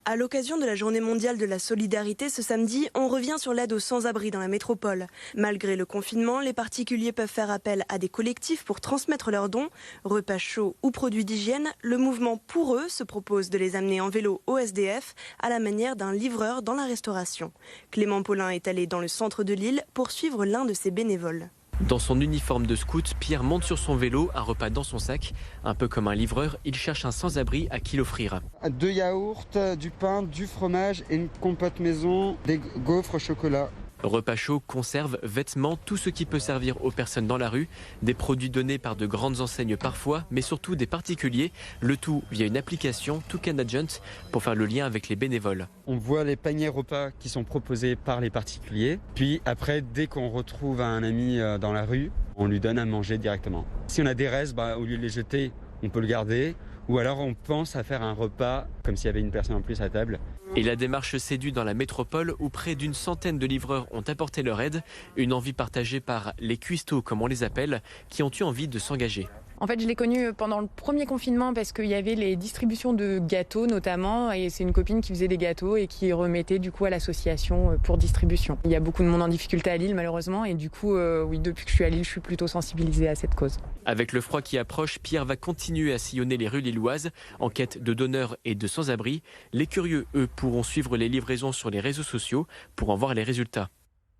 À l'occasion de la Journée mondiale de la solidarité ce samedi, on revient sur l'aide aux sans-abri dans la métropole. Malgré le confinement, les particuliers peuvent faire appel à des collectifs pour transmettre leurs dons. Repas chauds ou produits d'hygiène, le mouvement Pour eux se propose de les amener en vélo au SDF à la manière d'un livreur dans la restauration. Clément Paulin est allé dans le centre de Lille pour suivre l'un de ses bénévoles. Dans son uniforme de scout, Pierre monte sur son vélo, un repas dans son sac. Un peu comme un livreur, il cherche un sans-abri à qui l'offrir. 2 yaourts, du pain, du fromage et une compote maison, des gaufres au chocolat. Repas chaud, conserves, vêtements, tout ce qui peut servir aux personnes dans la rue. Des produits donnés par de grandes enseignes parfois, mais surtout des particuliers. Le tout via une application, Toucanagent, pour faire le lien avec les bénévoles. On voit les paniers repas qui sont proposés par les particuliers. Puis après, dès qu'on retrouve un ami dans la rue, on lui donne à manger directement. Si on a des restes, au lieu de les jeter, on peut le garder. Ou alors on pense à faire un repas comme s'il y avait une personne en plus à table. Et la démarche séduit dans la métropole où près d'une centaine de livreurs ont apporté leur aide. Une envie partagée par les cuistots, comme on les appelle, qui ont eu envie de s'engager. En fait, je l'ai connu pendant le premier confinement parce qu'il y avait les distributions de gâteaux notamment. Et c'est une copine qui faisait des gâteaux et qui remettait du coup à l'association pour distribution. Il y a beaucoup de monde en difficulté à Lille malheureusement. Et du coup, oui, depuis que je suis à Lille, je suis plutôt sensibilisée à cette cause. Avec le froid qui approche, Pierre va continuer à sillonner les rues lilloises en quête de donneurs et de sans-abri. Les curieux, eux, pourront suivre les livraisons sur les réseaux sociaux pour en voir les résultats.